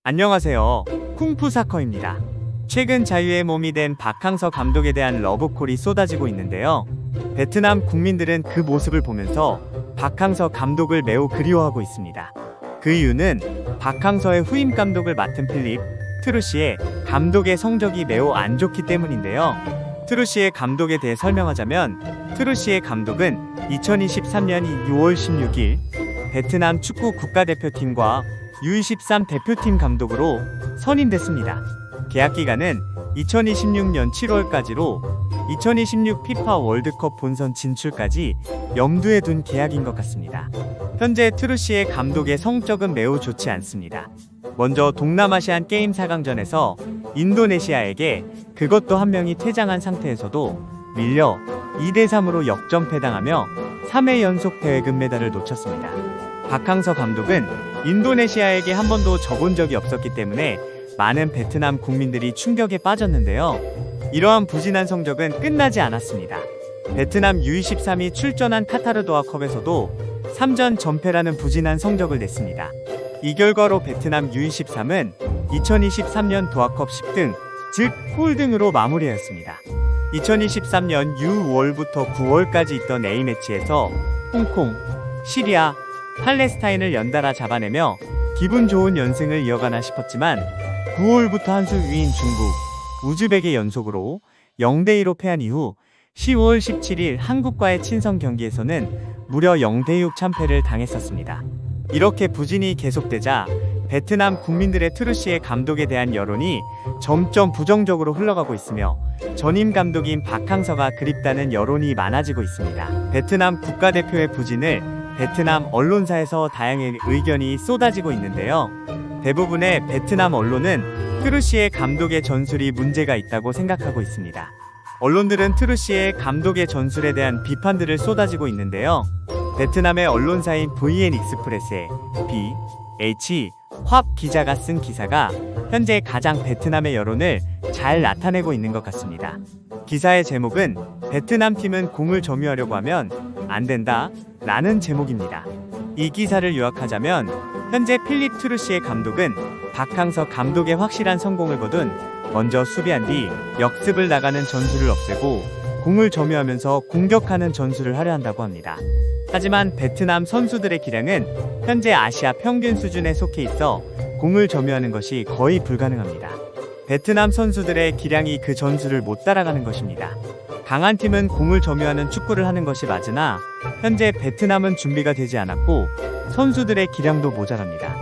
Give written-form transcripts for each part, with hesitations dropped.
안녕하세요. 쿵푸사커입니다. 최근 자유의 몸이 된 박항서 감독에 대한 러브콜이 쏟아지고 있는데요. 베트남 국민들은 그 모습을 보면서 박항서 감독을 매우 그리워하고 있습니다. 그 이유는 박항서의 후임 감독을 맡은 필립 트루시의 감독의 성적이 매우 안 좋기 때문인데요. 트루시의 감독에 대해 설명하자면, 트루시의 감독은 2023년 6월 16일 베트남 축구 국가대표팀과 U23 대표팀 감독으로 선임됐습니다. 계약 기간은 2026년 7월까지로 2026 피파 월드컵 본선 진출까지 염두에 둔 계약인 것 같습니다. 현재 트루시의 감독의 성적은 매우 좋지 않습니다. 먼저 동남아시안 게임 4강전에서 인도네시아에게, 그것도 한 명이 퇴장한 상태에서도 밀려 2대3으로 역전패당하며 3회 연속 대회 금메달을 놓쳤습니다. 박항서 감독은 인도네시아에게 한 번도 져본 적이 없었기 때문에 많은 베트남 국민들이 충격에 빠졌는데요. 이러한 부진한 성적은 끝나지 않았습니다. 베트남 U23이 출전한 카타르 도하컵에서도 3전 전패라는 부진한 성적을 냈습니다. 이 결과로 베트남 U23은 2023년 도하컵 10등, 즉 홀등으로 마무리하였습니다. 2023년 6월부터 9월까지 있던 A매치에서 홍콩, 시리아, 팔레스타인을 연달아 잡아내며 기분 좋은 연승을 이어가나 싶었지만 9월부터 한 수 위인 중국, 우즈벡에 연속으로 0대2로 패한 이후 10월 17일 한국과의 친선 경기에서는 무려 0대6 참패를 당했었습니다. 이렇게 부진이 계속되자 베트남 국민들의 트루시의 감독에 대한 여론이 점점 부정적으로 흘러가고 있으며 전임 감독인 박항서가 그립다는 여론이 많아지고 있습니다. 베트남 국가대표의 부진을 베트남 언론사에서 다양한 의견이 쏟아지고 있는데요. 대부분의 베트남 언론은 트루시의 감독의 전술이 문제가 있다고 생각하고 있습니다. 언론들은 트루시의 감독의 전술에 대한 비판들을 쏟아지고 있는데요. 베트남의 언론사인 VN 익스프레스의 BH 확 기자가 쓴 기사가 현재 가장 베트남의 여론을 잘 나타내고 있는 것 같습니다. 기사의 제목은 "베트남 팀은 공을 점유하려고 하면 안 된다" 라는 제목입니다. 이 기사를 요약하자면, 현재 필립 트루시의 감독은 박항서 감독의 확실한 성공을 거둔 먼저 수비한 뒤 역습을 나가는 전술을 없애고 공을 점유하면서 공격하는 전술을 하려 한다고 합니다. 하지만 베트남 선수들의 기량은 현재 아시아 평균 수준에 속해 있어 공을 점유하는 것이 거의 불가능합니다. 베트남 선수들의 기량이 그 전술을 못 따라가는 것입니다. 강한 팀은 공을 점유하는 축구를 하는 것이 맞으나 현재 베트남은 준비가 되지 않았고 선수들의 기량도 모자랍니다.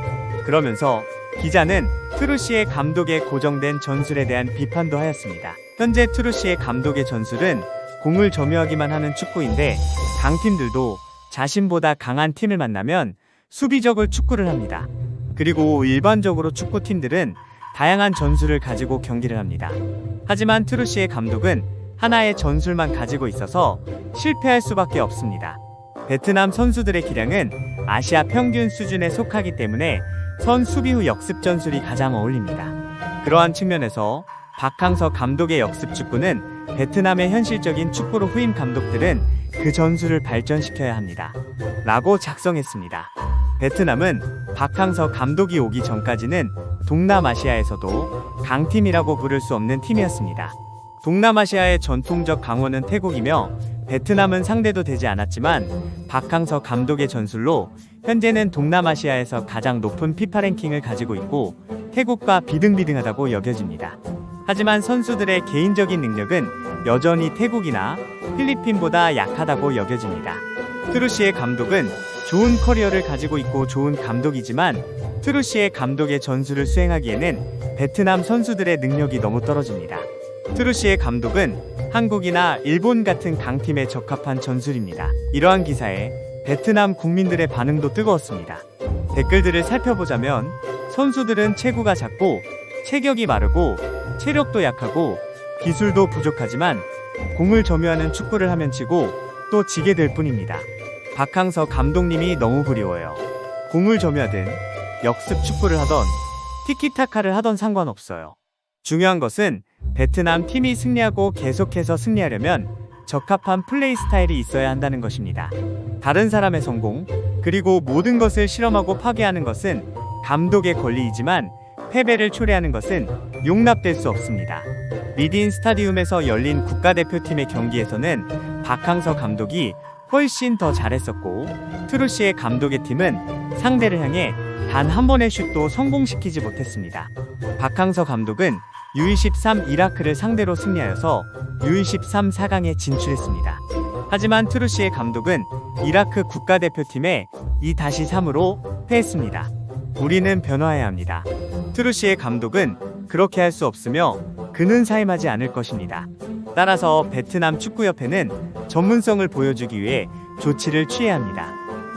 그러면서 기자는 트루시의 감독의 고정된 전술에 대한 비판도 하였습니다. 현재 트루시의 감독의 전술은 공을 점유하기만 하는 축구인데, 강팀들도 자신보다 강한 팀을 만나면 수비적을 축구를 합니다. 그리고 일반적으로 축구팀들은 다양한 전술을 가지고 경기를 합니다. 하지만 트루시의 감독은 하나의 전술만 가지고 있어서 실패할 수밖에 없습니다. 베트남 선수들의 기량은 아시아 평균 수준에 속하기 때문에 선 수비 후 역습 전술이 가장 어울립니다. 그러한 측면에서 박항서 감독의 역습 축구는 베트남의 현실적인 축구로 후임 감독들은 그 전술을 발전시켜야 합니다. 라고 작성했습니다. 베트남은 박항서 감독이 오기 전까지는 동남아시아에서도 강팀이라고 부를 수 없는 팀이었습니다. 동남아시아의 전통적 강호는 태국이며 베트남은 상대도 되지 않았지만 박항서 감독의 전술로 현재는 동남아시아에서 가장 높은 피파 랭킹을 가지고 있고 태국과 비등비등하다고 여겨집니다. 하지만 선수들의 개인적인 능력은 여전히 태국이나 필리핀보다 약하다고 여겨집니다. 트루시의 감독은 좋은 커리어를 가지고 있고 좋은 감독이지만 트루시의 감독의 전술을 수행하기에는 베트남 선수들의 능력이 너무 떨어집니다. 트루시의 감독은 한국이나 일본 같은 강팀에 적합한 전술입니다. 이러한 기사에 베트남 국민들의 반응도 뜨거웠습니다. 댓글들을 살펴보자면, 선수들은 체구가 작고 체격이 마르고 체력도 약하고 기술도 부족하지만 공을 점유하는 축구를 하면 치고 또 지게 될 뿐입니다. 박항서 감독님이 너무 그리워요. 공을 점유하든 역습 축구를 하던 티키타카를 하던 상관없어요. 중요한 것은 베트남 팀이 승리하고 계속해서 승리하려면 적합한 플레이 스타일이 있어야 한다는 것입니다. 다른 사람의 성공, 그리고 모든 것을 실험하고 파괴하는 것은 감독의 권리이지만 패배를 초래하는 것은 용납될 수 없습니다. 미딘 스타디움에서 열린 국가대표팀의 경기에서는 박항서 감독이 훨씬 더 잘했었고, 트루시의 감독의 팀은 상대를 향해 단 한 번의 슛도 성공시키지 못했습니다. 박항서 감독은 U23 이라크를 상대로 승리하여서 U23 4강에 진출했습니다. 하지만 트루시의 감독은 이라크 국가대표팀에 2-3으로 패했습니다. 우리는 변화해야 합니다. 트루시의 감독은 그렇게 할 수 없으며 그는 사임하지 않을 것입니다. 따라서 베트남 축구협회는 전문성을 보여주기 위해 조치를 취해야 합니다.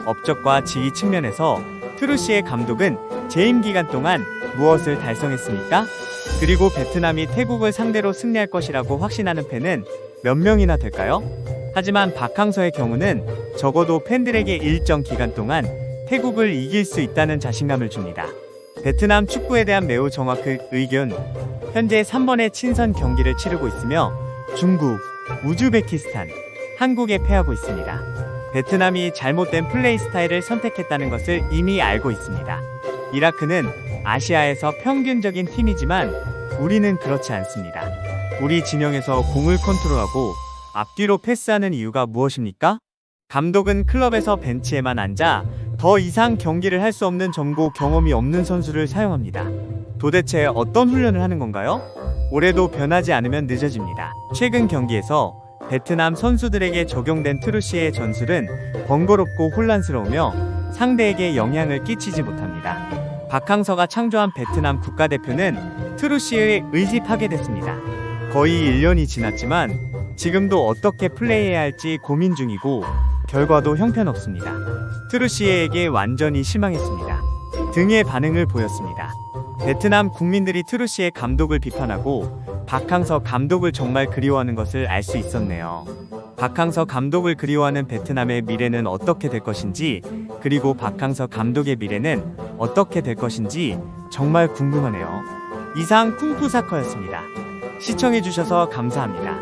업적과 지위 측면에서 트루시의 감독은 재임 기간 동안 무엇을 달성했습니까? 그리고 베트남이 태국을 상대로 승리할 것이라고 확신하는 팬은 몇 명이나 될까요? 하지만 박항서의 경우는 적어도 팬들에게 일정 기간 동안 태국을 이길 수 있다는 자신감을 줍니다. 베트남 축구에 대한 매우 정확한 의견. 현재 3번의 친선 경기를 치르고 있으며 중국, 우즈베키스탄, 한국에 패하고 있습니다. 베트남이 잘못된 플레이 스타일을 선택했다는 것을 이미 알고 있습니다. 이라크는 아시아에서 평균적인 팀이지만 우리는 그렇지 않습니다. 우리 진영에서 공을 컨트롤하고 앞뒤로 패스하는 이유가 무엇입니까? 감독은 클럽에서 벤치에만 앉아 더 이상 경기를 할 수 없는 젊고 경험이 없는 선수를 사용합니다. 도대체 어떤 훈련을 하는 건가요? 올해도 변하지 않으면 늦어집니다. 최근 경기에서 베트남 선수들에게 적용된 트루시의 전술은 번거롭고 혼란스러우며 상대에게 영향을 끼치지 못합니다. 박항서가 창조한 베트남 국가대표는 트루시의 의지 파괴됐습니다. 거의 1년이 지났지만 지금도 어떻게 플레이해야 할지 고민 중이고 결과도 형편없습니다. 트루시에게 완전히 실망했습니다. 등의 반응을 보였습니다. 베트남 국민들이 트루시의 감독을 비판하고 박항서 감독을 정말 그리워하는 것을 알 수 있었네요. 박항서 감독을 그리워하는 베트남의 미래는 어떻게 될 것인지, 그리고 박항서 감독의 미래는 어떻게 될 것인지 정말 궁금하네요. 이상 쿵푸사커였습니다. 시청해주셔서 감사합니다.